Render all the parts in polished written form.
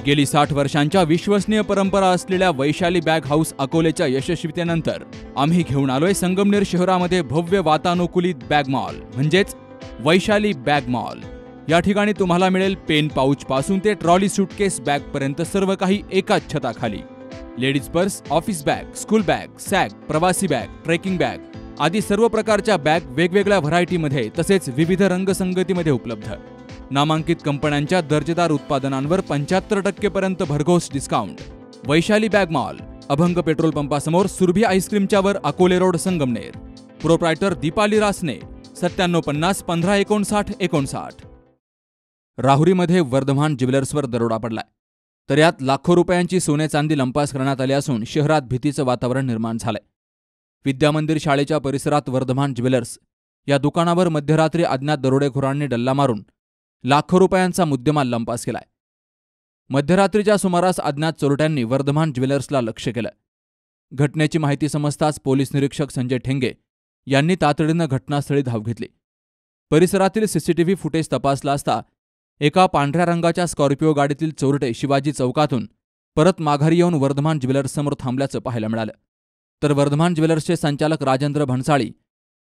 गेली 60 वर्षांच्या विश्वसनीय परंपरा असलेल्या वैशाली बॅग हाऊस अकोलेच्या यशस्वीतेनंतर आम्ही घेऊन आलोय संगमनेर शहरामध्ये भव्य वातानुकूलित बॅग मॉल म्हणजेच वैशाली बॅग मॉल। या ठिकाणी तुम्हाला मिळेल पेन पाऊच पासून ते ट्रॉली सूटकेस बॅग पर्यंत सर्व काही एकाच छताखाली। Ladies purse, office bag, school bag, sack, प्रवासी बॅग, ट्रेकिंग बॅग आदी सर्व प्रकारच्या बॅग वेगवेगळ्या व्हरायटीमध्ये तसेच विविध रंगसंगतीमध्ये उपलब्ध। नामांकित कंपन्यांच्या दर्जेदार उत्पादनांवर 75% पर्यंत भरघोस डिस्काउंट। वैशाली बॅग मॉल, अभंग पेट्रोल पंपासमोर, सुरभी आईस्क्रीमच्या वर, अकोले रोड, संगमनेर। प्रोप्रायटर दीपाली रासने, 9750 1559 59। राहुरीमध्ये वर्धमान ज्वेलर्सवर दरोडा पडलाय, तर यात लाखो रुपयांची सोने चांदी लंपास करण्यात आली असून शहरात भीतीचं वातावरण निर्माण झालंय। विद्यामंदिर शाळेच्या परिसरात वर्धमान ज्वेलर्स या दुकानावर मध्यरात्री अज्ञात दरोडेखोरांनी डल्ला मारून लाखो रुपयांचा मुद्देमाल लंपास केलाय। मध्यरात्रीच्या सुमारास अज्ञात चोरट्यांनी वर्धमान ज्वेलर्सला लक्ष्य केलं। घटनेची माहिती समजताच पोलीस निरीक्षक संजय ठेंगे यांनी तातडीनं घटनास्थळी धाव घेतली। परिसरातील सीसीटीव्ही फुटेज तपासला असता एका पांढऱ्या रंगाच्या स्कॉर्पिओ गाडीतील चोरटे शिवाजी चौकातून परत माघारी येऊन वर्धमान ज्वेलर्ससमोर थांबल्याचं पाहायला मिळालं। तर वर्धमान ज्वेलर्सचे संचालक राजेंद्र भन्साळी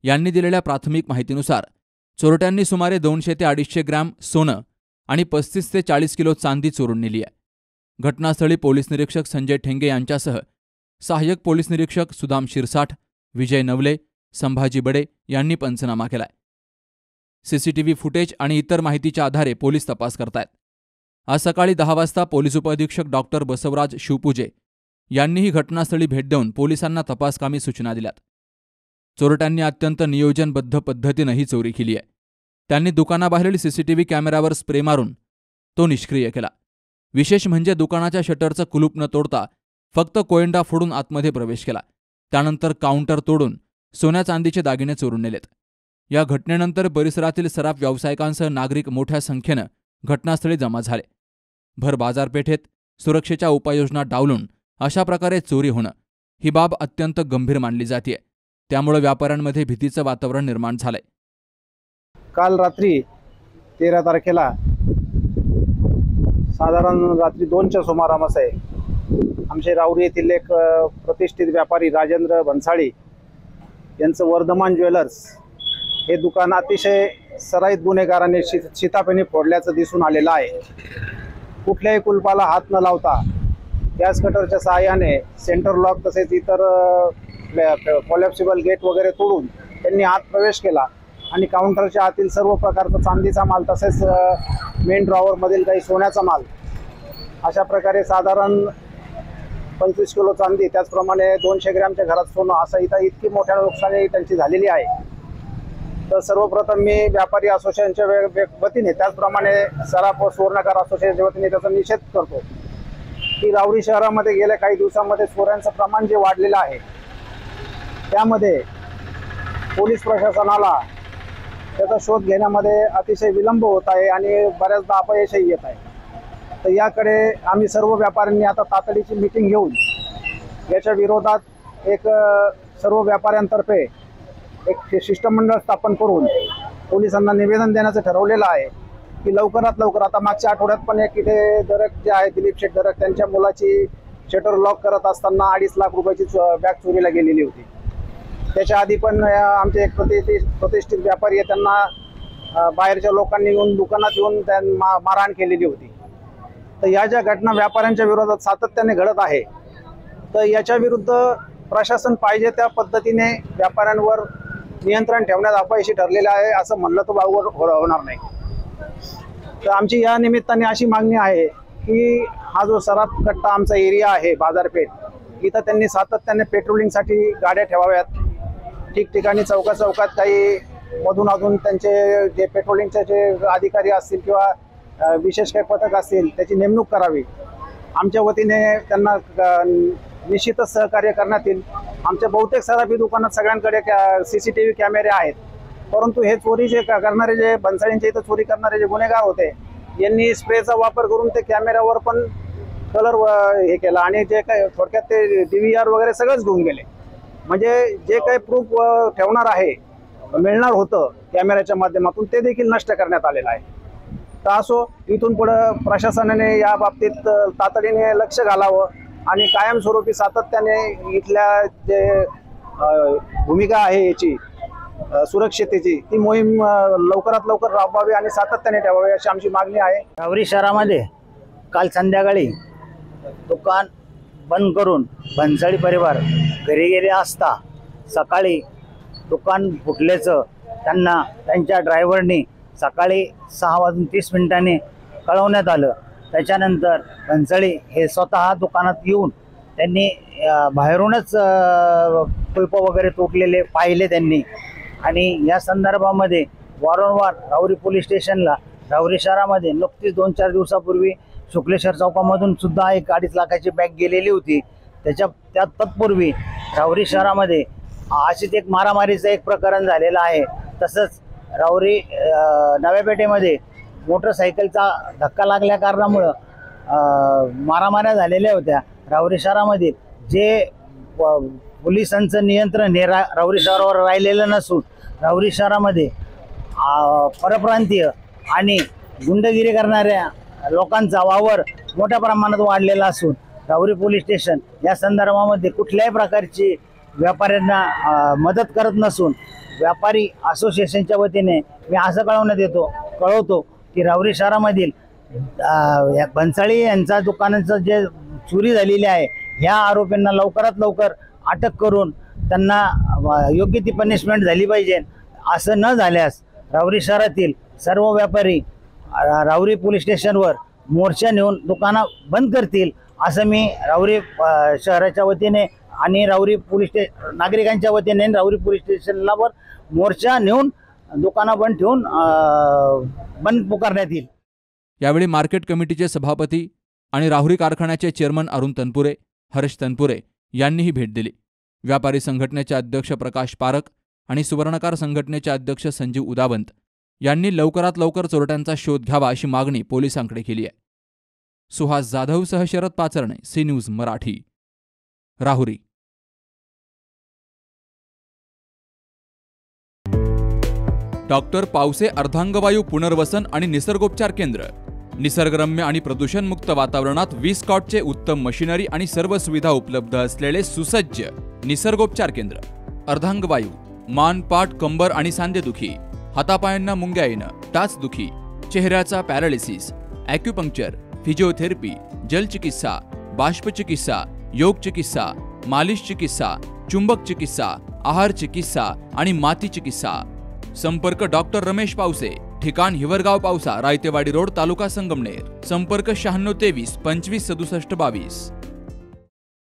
यांनी दिलेल्या प्राथमिक माहितीनुसार चोरट्यांनी सुमारे 200 ते 250 ग्रॅम सोनं आणि 35 ते 40 किलो चांदी चोरून नेली आहे। घटनास्थळी पोलीस निरीक्षक संजय ठेंगे यांच्यासह सहाय्यक पोलीस निरीक्षक सुदाम शिरसाठ, विजय नवले, संभाजी बडे यांनी पंचनामा केलाय। सीसीटीव्ही फुटेज आणि इतर माहितीच्या आधारे पोलीस तपास करतायत। आज सकाळी 10 वाजता पोलीस उपअधीक्षक डॉक्टर बसवराज शिवपूजे यांनीही घटनास्थळी भेट देऊन पोलिसांना तपासकामी सूचना दिल्यात। चोरट्यांनी अत्यंत नियोजनबद्ध पद्धतीनं ही चोरी केली आहे। त्यांनी दुकानाबाहेरील सीसीटीव्ही कॅमेऱ्यावर स्प्रे मारून तो निष्क्रिय केला। विशेष म्हणजे दुकानाच्या शटरचं कुलूप न तोडता फक्त कोयंडा फोडून आतमध्ये प्रवेश केला। त्यानंतर काउंटर तोडून सोन्या चांदीचे दागिने चोरून नेलेत। या घटनेनंतर परिसरातील सराफ व्यावसायिकांसह नागरिक मोठ्या संख्येनं घटनास्थळी जमा झाले। भर बाजारपेठेत सुरक्षेच्या उपाययोजना डावलून अशा प्रकारे चोरी होणं ही बाब अत्यंत गंभीर मानली जाते। त्यामुळे व्यापाऱ्यांमध्ये भीतीचं वातावरण निर्माण झालंय। काल रात्री 13 तारखेला साधारण रात्री 2च्या सुमारास आमचे राहुरी येथील एक प्रतिष्ठित व्यापारी राजेंद्र भन्साळी यांचं वर्धमान ज्वेलर्स हे दुकान अतिशय सराईत गुन्हेगारांनी शिताफेने फोडल्याचं दिसून आलेलं आहे। कुठल्याही कुलपाला हात न लावता गॅस कटरच्या सहाय्याने सेंटर लॉक तसेच इतर कोलॅप्सिबल गेट वगैरे तोडून त्यांनी आत प्रवेश केला आणि काउंटरच्या आतील सर्व प्रकारचा चांदीचा माल तसेच मेन ड्रॉवरमधील काही सोन्याचा माल अशा प्रकारे साधारण 25 किलो चांदी त्याचप्रमाणे 200 ग्रॅमच्या घरात सोनं असं इथं इतकी मोठ्या नुकसानी त्यांची झालेली आहे। तर सर्वप्रथम मी व्यापारी असोसिएशनच्या वतीने त्याचप्रमाणे सराफ व सुवर्णकार असोसिएशनच्या वतीने त्याचा निषेध करतो की राहुरी शहरामध्ये गेल्या काही दिवसांमध्ये चोऱ्यांचं प्रमाण जे वाढलेलं आहे त्यामध्ये पोलीस प्रशासनाला त्याचा शोध घेण्यामध्ये अतिशय विलंब होत आहे आणि बऱ्याचदा अपयशही येत आहे। तर याकडे आम्ही सर्व व्यापाऱ्यांनी आता तातडीची मीटिंग घेऊन याच्या विरोधात एक सर्व व्यापाऱ्यांतर्फे एक शिष्टमंडळ स्थापन करून पोलिसांना निवेदन देण्याचं ठरवलेलं आहे की लवकरात लवकर आता मागच्या आठवड्यात पण एक इथे दरक जे आहे दिलीप शेठ दरक त्यांच्या मुलाची शटर लॉक करत असताना 2.5 लाख रुपयाची बॅग चोरीला गेलेली होती। त्याच्या आधी पण आमचे एक प्रतिष्ठित व्यापारी आहे त्यांना बाहेरच्या लोकांनी येऊन दुकानात येऊन त्यांना मारहाण केलेली होती। तर या ज्या घटना व्यापाऱ्यांच्या विरोधात सातत्याने घडत आहे तर याच्या विरुद्ध प्रशासन पाहिजे त्या पद्धतीने व्यापाऱ्यांवर नियंत्रण ठेवण्यात अपयशी ठरलेलं आहे असं म्हणलं तर बरोबर होणार नाही। तर आमची या निमित्ताने अशी मागणी आहे की हा जो सराफ कट्टा आमचा एरिया आहे बाजारपेठ इथं त्यांनी सातत्याने पेट्रोलिंगसाठी गाड्या ठेवाव्यात। ठिकठिकाणी चौकात काही मधून त्यांचे जे पेट्रोलिंगचे जे अधिकारी असतील किंवा विशेष काही पथक असतील त्याची नेमणूक करावी। आमच्या वतीने त्यांना निश्चितच सहकार्य करण्यात येईल। आमच्या बहुतेक सराफी दुकानात सगळ्यांकडे सीसीटीव्ही कॅमेरे आहेत, परंतु हे चोरी जे करणारे जे भन्साळींच्या इथं चोरी करणारे जे गुन्हेगार होते यांनी स्प्रेचा वापर करून ते कॅमेऱ्यावर पण कलर हे केला आणि जे काही थोडक्यात ते DVR वगैरे सगळंच घेऊन गेले। म्हणजे जे काही प्रूफ ठेवणार आहे मिळणार होतं कॅमेऱ्याच्या माध्यमातून ते देखील नष्ट करण्यात आलेलं आहे। तर असो, इथून पुढं प्रशासनाने या बाबतीत तातडीने लक्ष घालावं आणि कायमस्वरूपी सातत्याने इथल्या जे भूमिका आहे याची सुरक्षितेची ती मोहीम लवकरात लवकर राबवावी आणि सातत्याने ठेवावी अशी आमची मागणी आहे. राहुरी शहरामध्ये काल संध्याकाळी दुकान बंद करून भन्साळी परिवार घरी गेले असता सकाळी दुकान फुटल्याचं त्यांना त्यांच्या ड्रायव्हरनी सकाळी 6:30 कळवण्यात आलं. त्याच्यानंतर भन्साळी हे स्वतः दुकानात येऊन त्यांनी बाहेरूनच कुलप वगैरे तुटलेले पाहिले त्यांनी आणि या संदर्भामध्ये वारंवार राहुरी पोलीस स्टेशनला राहुरी शहरामध्ये नुकतीच 2-4 दिवसापूर्वी शुक्लेश्वर चौकामधून सुद्धा एक 2.5 लाखाची बॅग गेलेली होती. त्या तत्पूर्वी राहुरी शहरामध्ये अशीच एक मारामारीचं एक प्रकरण झालेलं आहे. तसंच राहुरी नव्या पेठेमध्ये मोटरसायकलचा धक्का लागल्या कारणामुळं मारामाऱ्या झालेल्या होत्या. राहुरी शहरामध्ये जे पोलिसांचं नियंत्रण हे राहुरी शहरावर राहिलेलं नसून राहुरी शहरामध्ये परप्रांतीय आणि गुंडगिरी करणाऱ्या लोकांचा वावर मोठ्या प्रमाणात वाढलेला असून राहुरी पोलीस स्टेशन या संदर्भामध्ये कुठल्याही प्रकारची व्यापाऱ्यांना मदत करत नसून व्यापारी असोसिएशनच्या वतीने मी असं कळवतो की राहुरी शहरामधील भन्साळी यांचा दुकानाचं जे चोरी झालेली आहे ह्या आरोपींना लवकरात लवकर अटक करून त्यांना योग्य ती पनिशमेंट झाली पाहिजे. असं न झाल्यास राहुरी शहरातील सर्व व्यापारी राहुरी पोलीस स्टेशनवर मोर्चा नेऊन दुकानं बंद करतील असं मी राहुरी शहराच्या वतीने आणि राहुरी नागरिकांच्या वतीने राहुरी पोलीस स्टेशनला मोर्चा नेऊन दुकानं बंद ठेवून बंद पुकारण्यात येईल. यावेळी मार्केट कमिटीचे सभापती आणि राहुरी कारखान्याचे चेअरमन अरुण तनपुरे, हर्ष तनपुरे यांनीही भेट दिली. व्यापारी संघटनेचे अध्यक्ष प्रकाश पारक आणि सुवर्णकार संघटनेचे अध्यक्ष संजीव उदावंत यांनी लवकरात लवकर चोरट्यांचा शोध घ्यावा अशी मागणी पोलिसांकडे केली आहे. सुहास जाधवसह Sharad Pacharne, C news Marathi, Rahuri. Doctor Pawase अर्धांगवायू पुनर्वसन आणि निसर्गोपचार केंद्र. निसर्गरम्य आणि प्रदूषणमुक्त वातावरणात 20 कॉटचे उत्तम मशिनरी आणि सर्व सुविधा उपलब्ध असलेले सुसज्ज निसर्गोपचार केंद्र. अर्धांगवायू, मान, पाठ, कंबर आणि सांधेदुखी, हातापायांना मुंग्या येणं, टाचदुखी, चेहऱ्याचा पॅरालिसिस, ॲक्युपंक्चर, फिजिओथेरपी, जलचिकित्सा, बाष्पचिकित्सा, योग चिकित्सा, मालिश चिकित्सा, चुंबक चिकित्सा, आहार चिकित्सा आणि माती चिकित्सा. संपर्क डॉक्टर रमेश पावसे, ठिकाण हिवरगाव पावसा, रायतेवाडी रोड, तालुका संगमनेर. संपर्क 9623 25 67 22.